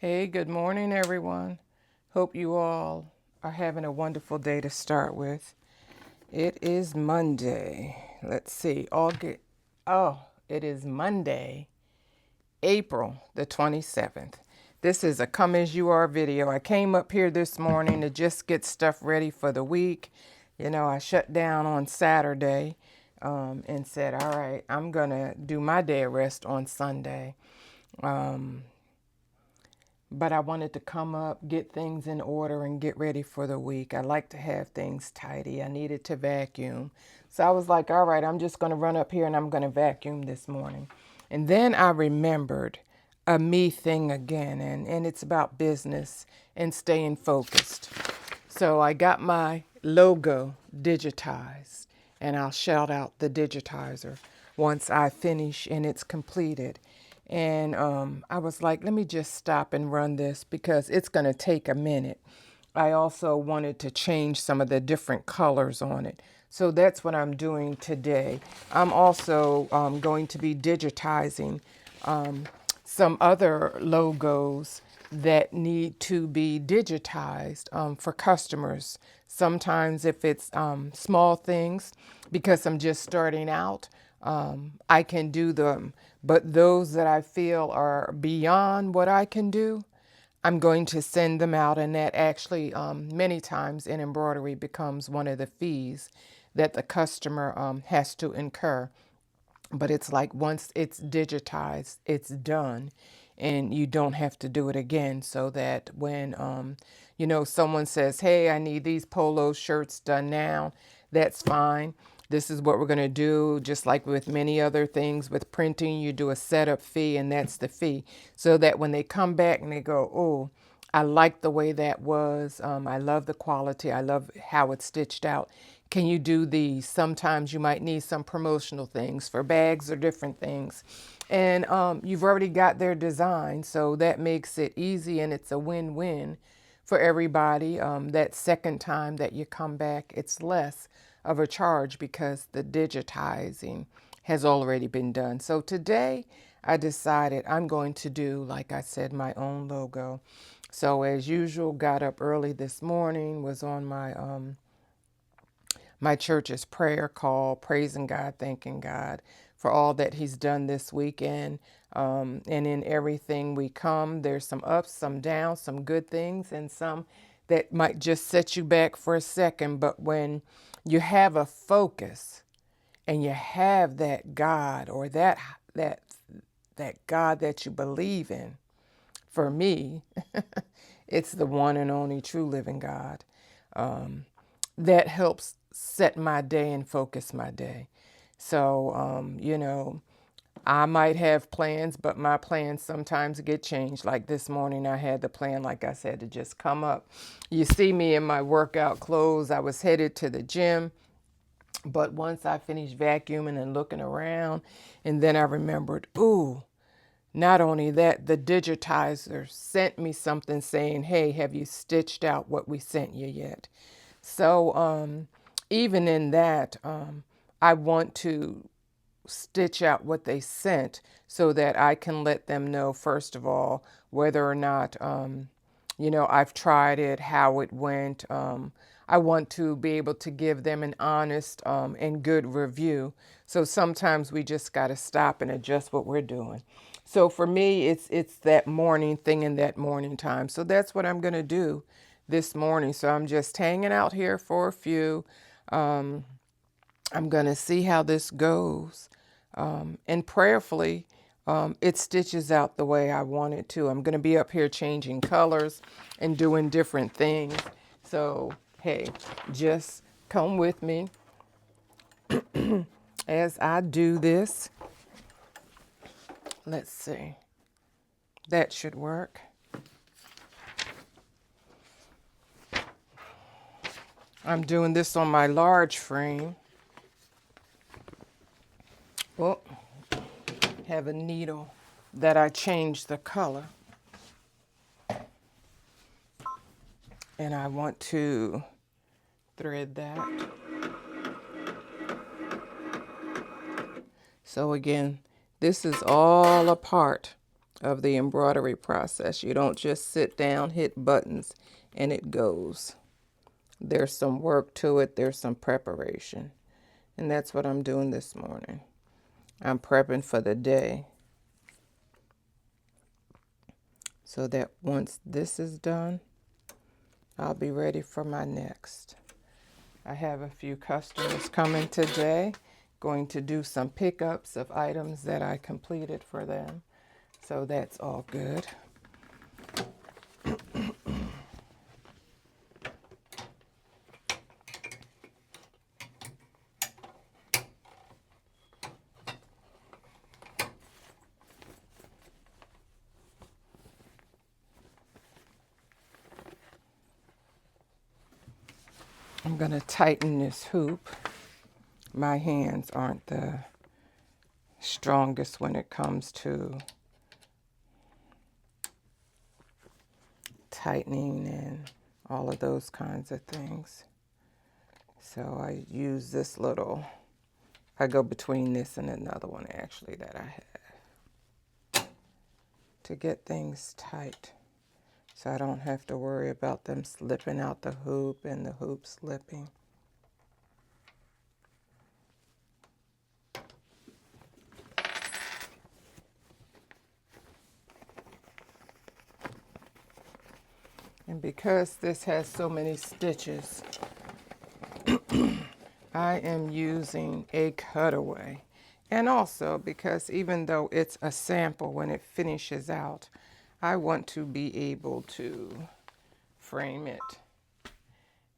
Hey, good morning, everyone. Hope you all are having a wonderful day to start with. It is Monday. Let's see, August. Oh, it is Monday, April the 27th. This is a Come As You Are video. I came up here this morning to just get stuff ready for the week. You know, I shut down on Saturday and said, all right, I'm going to do my day of rest on Sunday. But I wanted to come up, get things in order, and get ready for the week. I like to have things tidy. I needed to vacuum. So I was like, all right, I'm just going to run up here and I'm going to vacuum this morning. And then I remembered a me thing again, and it's about business and staying focused. So I got my logo digitized, and I'll shout out the digitizer once I finish and it's completed. And I was like, let me just stop and run this because it's going to take a minute. I also wanted to change some of the different colors on it. So that's what I'm doing today. I'm also going to be digitizing some other logos that need to be digitized for customers. Sometimes if it's small things, because I'm just starting out, I can do them. But those that I feel are beyond what I can do, I'm going to send them out. And that actually many times in embroidery becomes one of the fees that the customer has to incur. But it's like once it's digitized, it's done, and you don't have to do it again. So that when, someone says, hey, I need these polo shirts done now, that's fine. This is what we're going to do. Just like with many other things with printing, you do a setup fee, and that's the fee. So that when they come back and they go, oh, I like the way that was. I love the quality. I love how it's stitched out. Can you do these? Sometimes you might need some promotional things for bags or different things. And you've already got their design, so that makes it easy and it's a win-win for everybody. That second time that you come back, it's less of a charge because the digitizing has already been done. So today I decided I'm going to do, like I said, my own logo. So as usual, got up early this morning, was on my church's prayer call, praising God, thanking God for all that He's done this weekend. And in everything we come, there's some ups, some downs, some good things, and some that might just set you back for a second. But when you have a focus and you have that God or that God that you believe in, for me, it's the one and only true living God. That helps set my day and focus my day. So, I might have plans, but my plans sometimes get changed. Like this morning, I had the plan, like I said, to just come up. You see me in my workout clothes. I was headed to the gym. But once I finished vacuuming and looking around, and then I remembered, ooh, not only that, the digitizer sent me something saying, hey, have you stitched out what we sent you yet? So even in that, I want to stitch out what they sent so that I can let them know, first of all, whether or not, I've tried it, how it went. I want to be able to give them an honest and good review. So sometimes we just got to stop and adjust what we're doing. So for me, it's that morning thing in that morning time. So that's what I'm going to do this morning. So I'm just hanging out here for a few. I'm going to see how this goes. And prayerfully, it stitches out the way I want it to. I'm going to be up here changing colors and doing different things. So, hey, just come with me as I do this. Let's see. That should work. I'm doing this on my large frame. Oh, have a needle that I changed the color. And I want to thread that. So again, this is all a part of the embroidery process. You don't just sit down, hit buttons, and it goes. There's some work to it. There's some preparation. And that's what I'm doing this morning. I'm prepping for the day so that once this is done, I'll be ready for my next. I have a few customers coming today, going to do some pickups of items that I completed for them. So that's all good. I'm going to tighten this hoop. My hands aren't the strongest when it comes to tightening and all of those kinds of things. So I use this little, I go between this and another one actually that I have to get things tight. So I don't have to worry about them slipping out the hoop and the hoop slipping. And because this has so many stitches, I am using a cutaway. And also because even though it's a sample, when it finishes out, I want to be able to frame it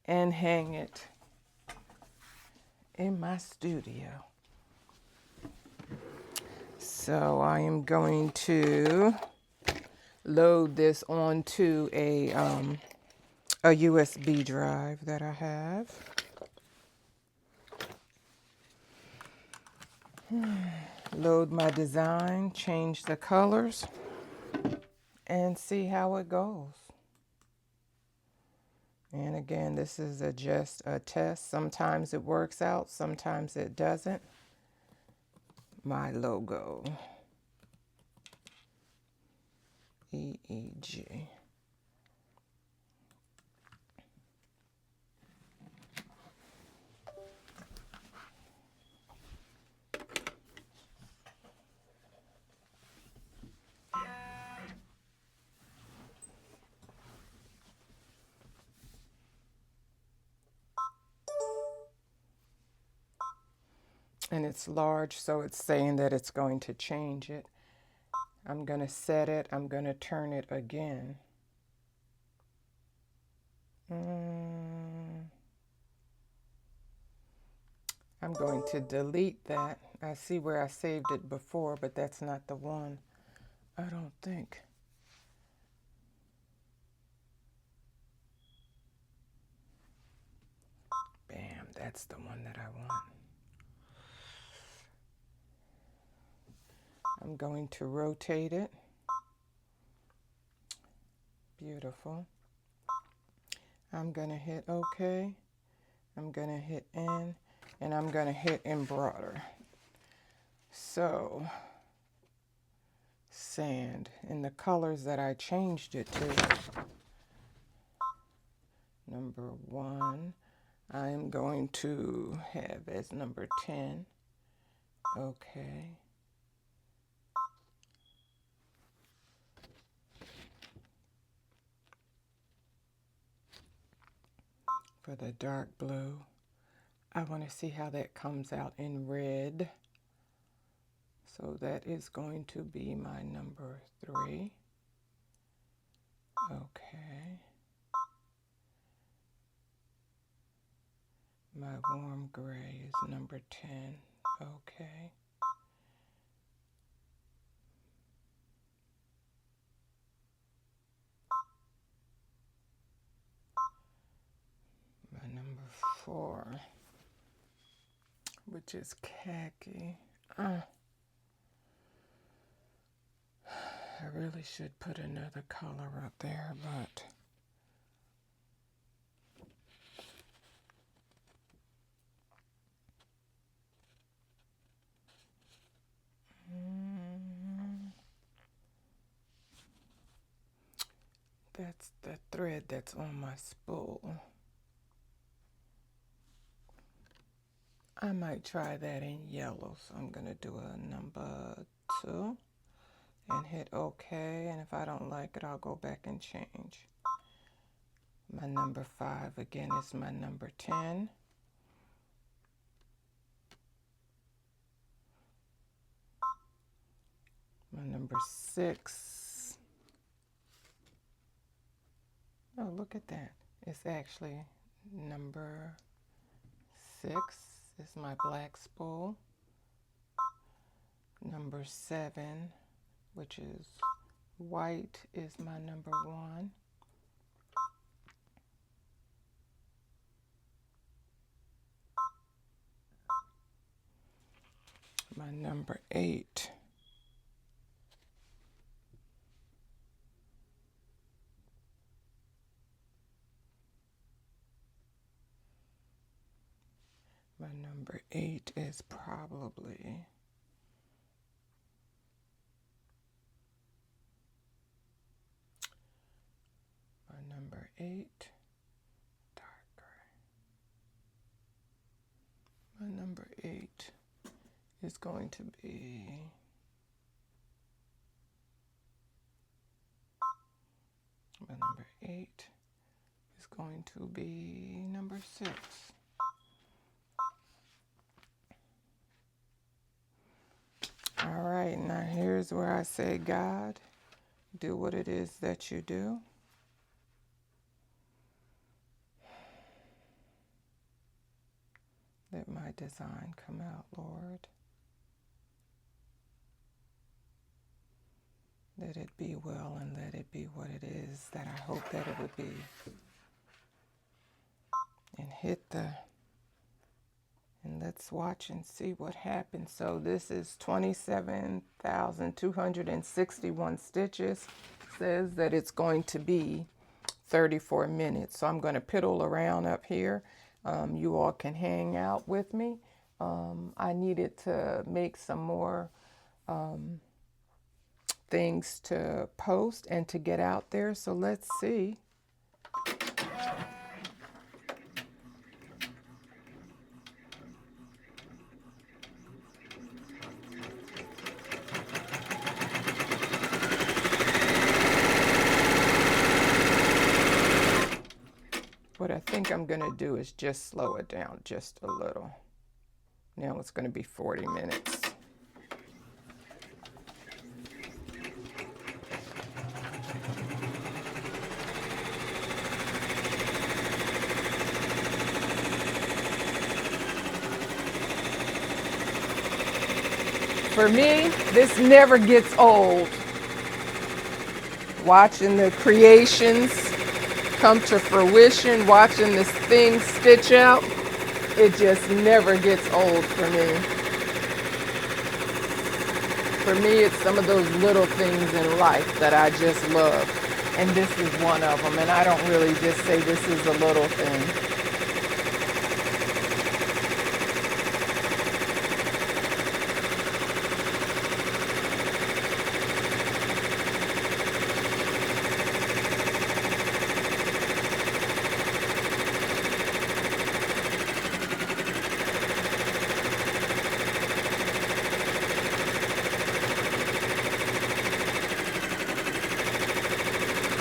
and hang it in my studio. So I am going to load this onto a USB drive that I have. Load my design, change the colors, and see how it goes. And again, this is just a test. Sometimes it works out, sometimes it doesn't. My logo, EEG. And it's large, so it's saying that it's going to change it. I'm going to set it. I'm going to turn it again. I'm going to delete that. I see where I saved it before, but that's not the one, I don't think. Bam, that's the one that I want. I'm going to rotate it. Beautiful. I'm going to hit OK. I'm going to hit N, and I'm going to hit embroider. So, sand, in the colors that I changed it to. Number 1, I'm going to have as number 10. Okay. For the dark blue, I want to see how that comes out in red. So that is going to be my number 3. Okay. My warm gray is number 10. Okay. My number 4, which is khaki. I really should put another color up there, but That's the thread that's on my spool. I might try that in yellow, so I'm going to do a number 2 and hit OK, and if I don't like it, I'll go back and change. My number 5 again is my number 10. My number 6. Oh, look at that. It's actually number 6 is my black spool. Number 7, which is white, is my number 1. My number 8. My number 8 is probably my number 8, dark gray. My number 8 is going to be my number 8 is going to be number 6. All right, now here's where I say, God, do what it is that you do. Let my design come out, Lord. Let it be well and let it be what it is that I hope that it would be. And and let's watch and see what happens. So this is 27,261 stitches. Says that it's going to be 34 minutes. So I'm going to piddle around up here. You all can hang out with me. I needed to make some more things to post and to get out there. So let's see. What I think I'm going to do is just slow it down just a little. Now it's going to be 40 minutes. For me, this never gets old. Watching the creations come to fruition, watching this thing stitch out, it just never gets old for me. For me, it's some of those little things in life that I just love. And this is one of them. And I don't really just say this is a little thing.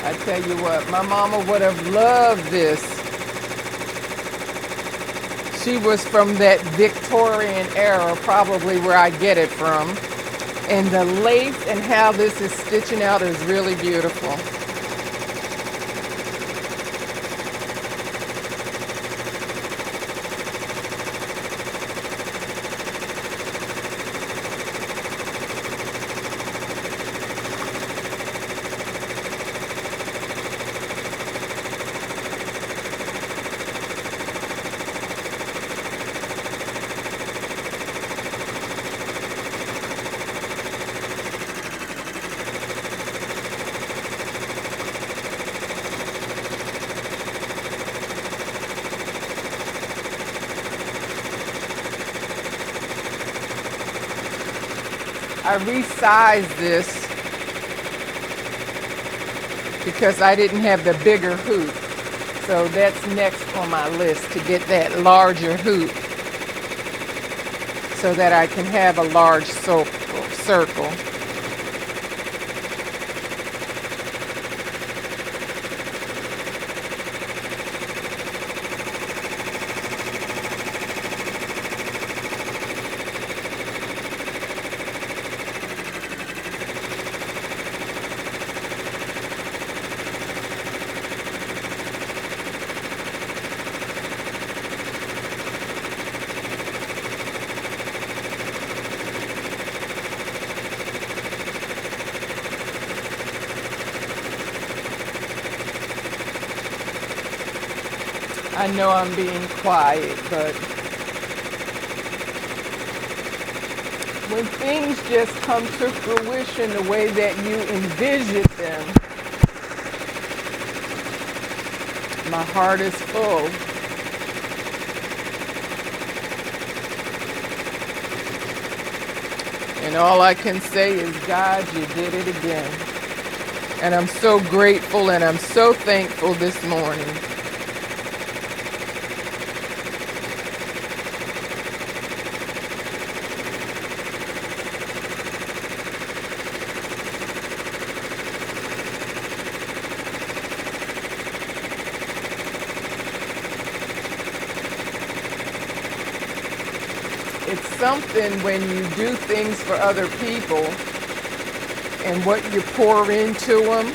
I tell you what, my mama would have loved this. She was from that Victorian era, probably where I get it from. And the lace and how this is stitching out is really beautiful. I resized this because I didn't have the bigger hoop. So that's next on my list, to get that larger hoop so that I can have a large circle. I know I'm being quiet, but when things just come to fruition the way that you envisioned them, my heart is full. And all I can say is, God, you did it again. And I'm so grateful and I'm so thankful this morning. It's something when you do things for other people and what you pour into them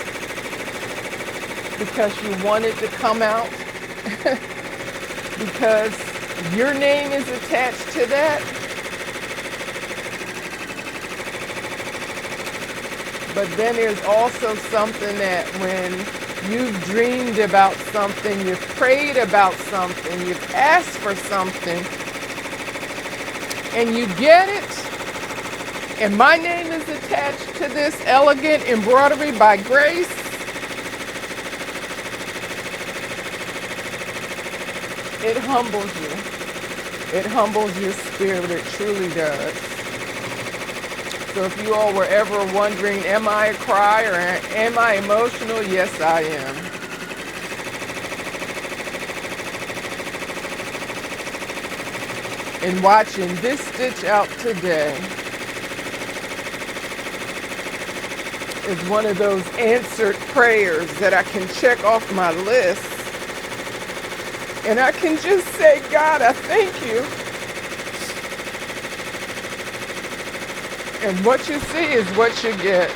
because you want it to come out, because your name is attached to that. But then there's also something that when you've dreamed about something, you've prayed about something, you've asked for something, and you get it, and my name is attached to this elegant embroidery by Grace, it humbles you. It humbles your spirit. It truly does. So if you all were ever wondering, am I a crier or am I emotional? Yes, I am. And watching this stitch out today is one of those answered prayers that I can check off my list. And I can just say, God, I thank you. And what you see is what you get.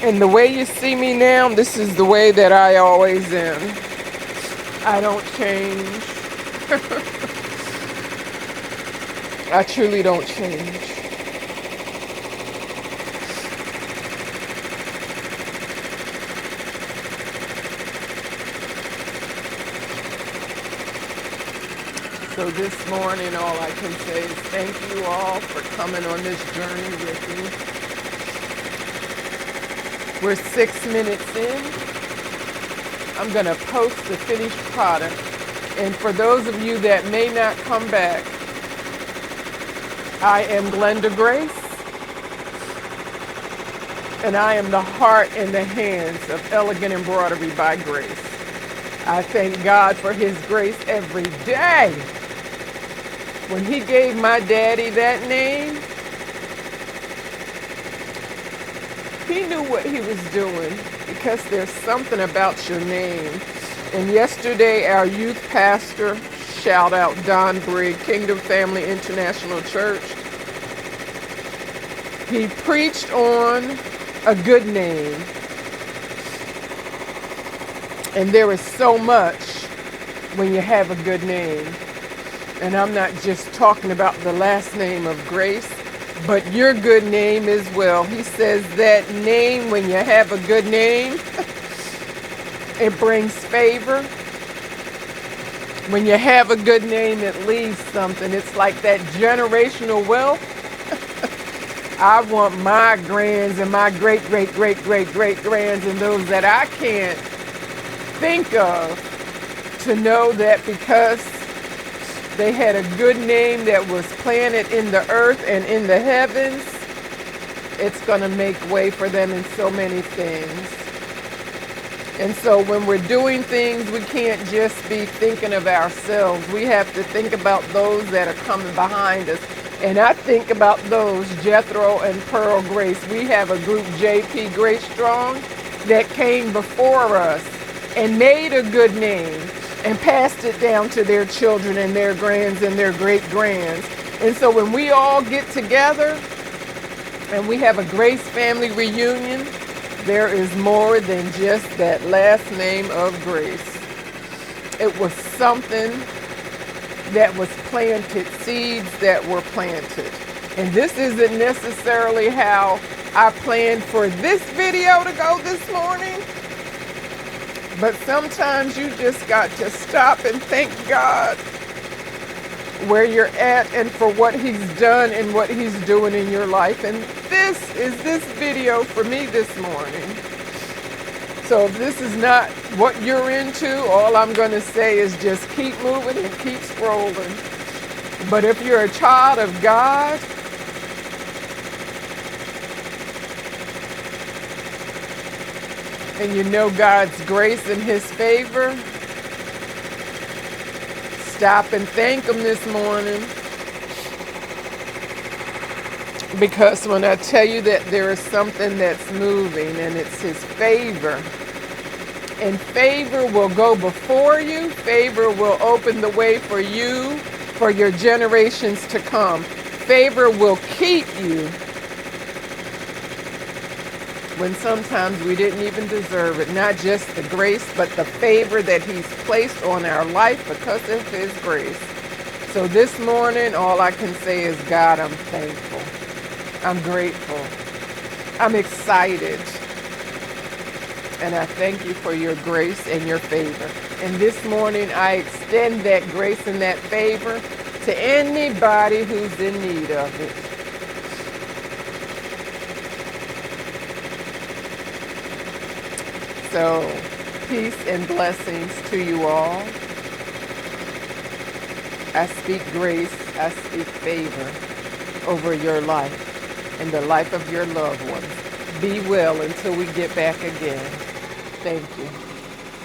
And the way you see me now, this is the way that I always am. I don't change. I truly don't change. So this morning, all I can say is thank you all for coming on this journey with me. We're 6 minutes in. I'm going to post the finished product. And for those of you that may not come back, I am Glenda Grace, and I am the heart and the hands of Elegant Embroidery by Grace. I thank God for His grace every day. When He gave my daddy that name, He knew what He was doing, because there's something about your name. And yesterday, our youth pastor, shout out Don Brigg, Kingdom Family International Church, he preached on a good name. And there is so much when you have a good name. And I'm not just talking about the last name of Grace, but your good name as well. He says that name, when you have a good name, it brings favor. When you have a good name, it leaves something. It's like that generational wealth. I want my grands and my great, great, great, great, great grands and those that I can't think of to know that because they had a good name that was planted in the earth and in the heavens, It's going to make way for them in so many things. And so when we're doing things, we can't just be thinking of ourselves. We have to think about those that are coming behind us. And I think about those, Jethro and Pearl Grace. We have a group, JP Grace Strong, that came before us and made a good name and passed it down to their children and their grands and their great-grands. And so when we all get together and we have a Grace family reunion, there is more than just that last name of Grace. It was something that was planted, seeds that were planted. And this isn't necessarily how I planned for this video to go this morning, but sometimes you just got to stop and thank God where you're at and for what he's done and what he's doing in your life. And this is this video for me this morning. So if this is not what you're into, all I'm going to say is just keep moving and keep scrolling. But if you're a child of God, and you know God's grace and his favor, stop and thank him this morning. Because when I tell you that there is something that's moving and it's his favor, and favor will go before you, favor will open the way for you, for your generations to come. Favor will keep you when sometimes we didn't even deserve it. Not just the grace, but the favor that he's placed on our life because of his grace. So this morning, all I can say is, God, I'm thankful. I'm grateful. I'm excited. And I thank you for your grace and your favor. And this morning, I extend that grace and that favor to anybody who's in need of it. So, peace and blessings to you all. I speak grace, I speak favor over your life and the life of your loved ones. Be well until we get back again. Thank you.